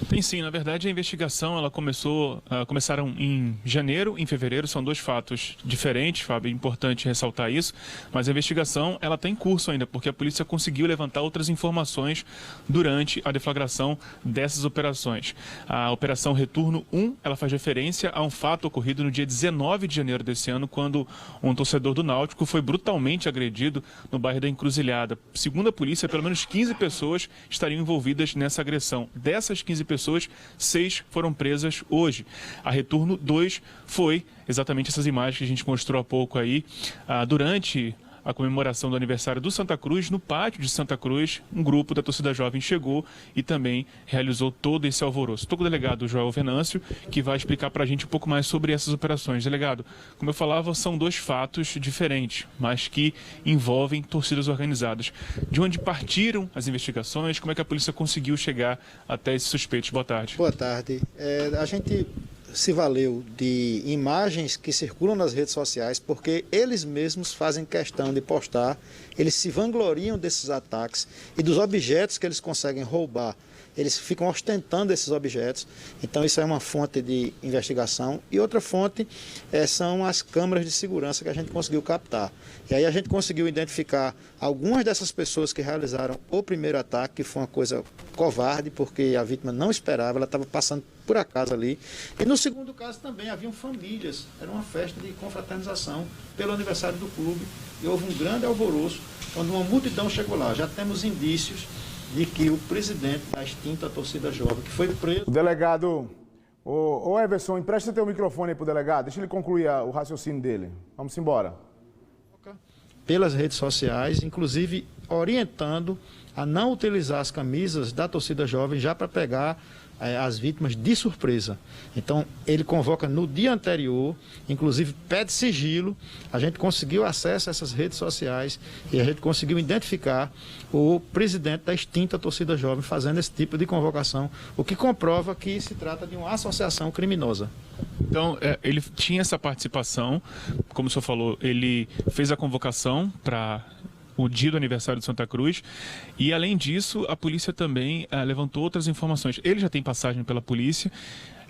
Tem sim, na verdade a investigação ela começaram em janeiro, em fevereiro, são dois fatos diferentes, Fábio, é importante ressaltar isso, mas a investigação ela está em curso ainda, porque a polícia conseguiu levantar outras informações durante a deflagração dessas operações. A Operação Retorno 1, ela faz referência a um fato ocorrido no dia 19 de janeiro desse ano, quando um torcedor do Náutico foi brutalmente agredido no bairro da Encruzilhada. Segundo a polícia, pelo menos 15 pessoas estariam envolvidas nessa agressão. Dessas 15 pessoas, 6 foram presas hoje. A Retorno 2 foi exatamente essas imagens que a gente mostrou há pouco aí, durante a comemoração do aniversário do Santa Cruz, no pátio de Santa Cruz, um grupo da torcida jovem chegou e também realizou todo esse alvoroço. Estou com o delegado Joel Venâncio, que vai explicar para a gente um pouco mais sobre essas operações. Delegado, como eu falava, são dois fatos diferentes, mas que envolvem torcidas organizadas. De onde partiram as investigações? Como é que a polícia conseguiu chegar até esses suspeitos? Boa tarde. Boa tarde. A gente se valeu de imagens que circulam nas redes sociais, porque eles mesmos fazem questão de postar, eles se vangloriam desses ataques e dos objetos que eles conseguem roubar. Eles ficam ostentando esses objetos, então isso é uma fonte de investigação. E outra fonte são as câmeras de segurança que a gente conseguiu captar. E aí a gente conseguiu identificar algumas dessas pessoas que realizaram o primeiro ataque, que foi uma coisa covarde, porque a vítima não esperava, ela estava passando por acaso ali. E no segundo caso também haviam famílias, era uma festa de confraternização pelo aniversário do clube, e houve um grande alvoroço, quando uma multidão chegou lá. Já temos indícios de que o presidente da extinta torcida jovem, que foi preso... O delegado, ô Everson, empresta teu microfone aí pro delegado, deixa ele concluir o raciocínio dele. Vamos embora. Pelas redes sociais, inclusive orientando a não utilizar as camisas da torcida jovem já para pegar as vítimas de surpresa. Então, ele convoca no dia anterior, inclusive pede sigilo. A gente conseguiu acesso a essas redes sociais e a gente conseguiu identificar o presidente da extinta torcida jovem fazendo esse tipo de convocação, o que comprova que se trata de uma associação criminosa. Então, ele tinha essa participação, como o senhor falou, ele fez a convocação para o dia do aniversário de Santa Cruz, e além disso, a polícia também levantou outras informações. Ele já tem passagem pela polícia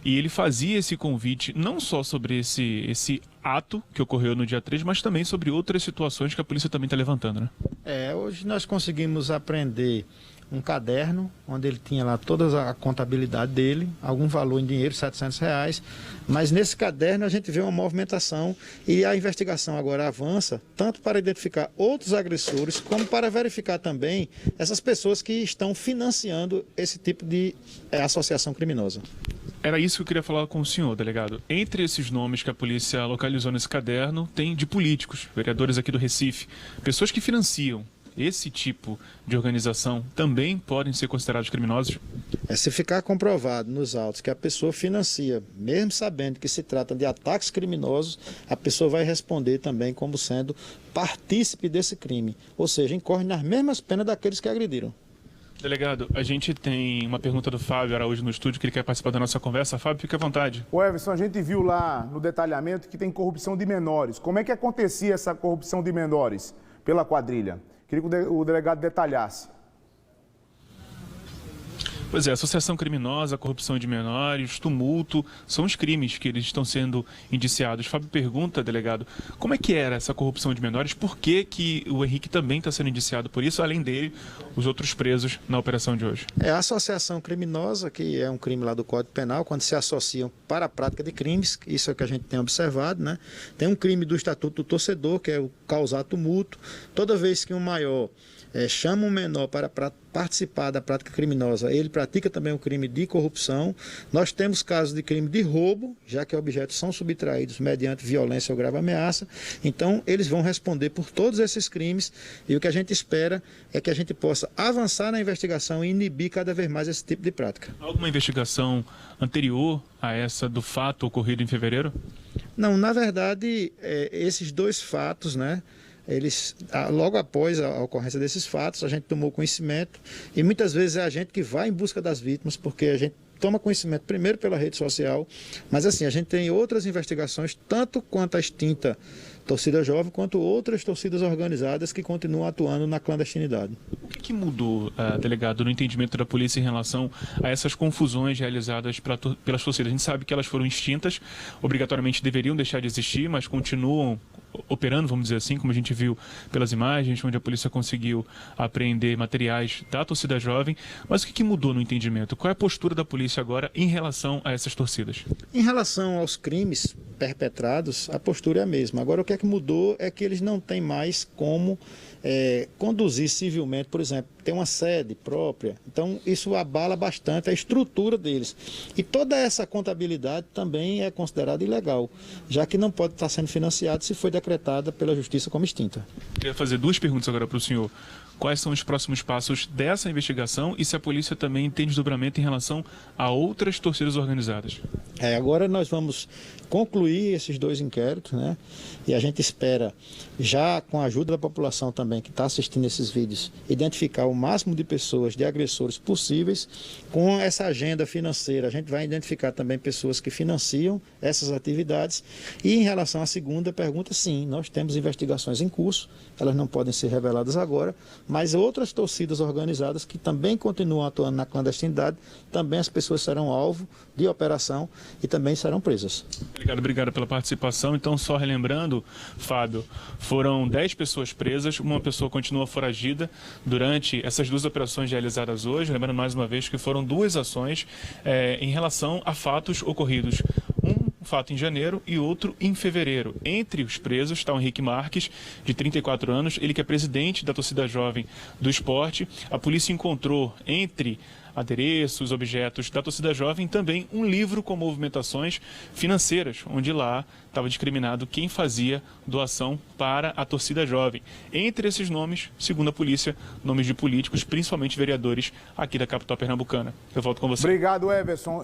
e ele fazia esse convite não só sobre esse ato que ocorreu no dia 3, mas também sobre outras situações que a polícia também está levantando, né? Hoje nós conseguimos apreender um caderno, onde ele tinha lá toda a contabilidade dele, algum valor em dinheiro, R$700, mas nesse caderno a gente vê uma movimentação e a investigação agora avança, tanto para identificar outros agressores, como para verificar também essas pessoas que estão financiando esse tipo de associação criminosa. Era isso que eu queria falar com o senhor, delegado. Entre esses nomes que a polícia localizou nesse caderno, tem de políticos, vereadores aqui do Recife, pessoas que financiam esse tipo de organização também podem ser considerados criminosos? Se ficar comprovado nos autos que a pessoa financia, mesmo sabendo que se trata de ataques criminosos, a pessoa vai responder também como sendo partícipe desse crime, ou seja, incorre nas mesmas penas daqueles que agrediram. Delegado, a gente tem uma pergunta do Fábio Araújo no estúdio, que ele quer participar da nossa conversa. Fábio, fique à vontade. Ô Everson, a gente viu lá no detalhamento que tem corrupção de menores. Como é que acontecia essa corrupção de menores pela quadrilha? Queria que o delegado detalhasse. Pois é, associação criminosa, corrupção de menores, tumulto, são os crimes que eles estão sendo indiciados. Fábio pergunta, delegado, como é que era essa corrupção de menores? Por que o Henrique também está sendo indiciado por isso, além dele, os outros presos na operação de hoje? A associação criminosa, que é um crime lá do Código Penal, quando se associam para a prática de crimes, isso é o que a gente tem observado, né? Tem um crime do Estatuto do Torcedor, que é o causar tumulto. Toda vez que um maior chama um menor para participar da prática criminosa, ele pratica também o crime de corrupção. Nós temos casos de crime de roubo, já que objetos são subtraídos mediante violência ou grave ameaça. Então, eles vão responder por todos esses crimes e o que a gente espera é que a gente possa avançar na investigação e inibir cada vez mais esse tipo de prática. Alguma investigação anterior a essa do fato ocorrido em fevereiro? Não, na verdade, esses dois fatos, né? Logo após a ocorrência desses fatos, a gente tomou conhecimento e muitas vezes é a gente que vai em busca das vítimas, porque a gente toma conhecimento primeiro pela rede social, mas assim, a gente tem outras investigações, tanto quanto a extinta torcida jovem, quanto outras torcidas organizadas que continuam atuando na clandestinidade. O que mudou, delegado, no entendimento da polícia em relação a essas confusões realizadas pelas torcidas? A gente sabe que elas foram extintas, obrigatoriamente deveriam deixar de existir, mas continuam operando, vamos dizer assim, como a gente viu pelas imagens, onde a polícia conseguiu apreender materiais da torcida jovem. Mas o que mudou no entendimento? Qual é a postura da polícia agora em relação a essas torcidas? Em relação aos crimes perpetrados, a postura é a mesma. Agora, o que é que mudou é que eles não têm mais como conduzir civilmente, por exemplo, tem uma sede própria. Então, isso abala bastante a estrutura deles. E toda essa contabilidade também é considerada ilegal, já que não pode estar sendo financiada se foi decretada pela Justiça como extinta. Queria fazer duas perguntas agora para o senhor. Quais são os próximos passos dessa investigação e se a polícia também tem desdobramento em relação a outras torcidas organizadas? Agora nós vamos concluir esses 2 inquéritos, né? E a gente espera, já com a ajuda da população também que está assistindo esses vídeos, identificar o máximo de pessoas, de agressores possíveis. Com essa agenda financeira, a gente vai identificar também pessoas que financiam essas atividades. E em relação à segunda pergunta, sim, nós temos investigações em curso, elas não podem ser reveladas agora, mas outras torcidas organizadas que também continuam atuando na clandestinidade, também as pessoas serão alvo de operação e também serão presas. Obrigado pela participação. Então, só relembrando, Fábio, foram 10 pessoas presas, uma pessoa continua foragida durante essas 2 operações realizadas hoje. Lembrando mais uma vez que foram 2 ações em relação a fatos ocorridos. Um fato em janeiro e outro em fevereiro. Entre os presos está o Henrique Marques, de 34 anos, ele que é presidente da torcida jovem do esporte. A polícia encontrou entre adereços, objetos da torcida jovem, também um livro com movimentações financeiras, onde lá estava discriminado quem fazia doação para a torcida jovem. Entre esses nomes, segundo a polícia, nomes de políticos, principalmente vereadores aqui da capital pernambucana. Eu volto com você. Obrigado, Everson.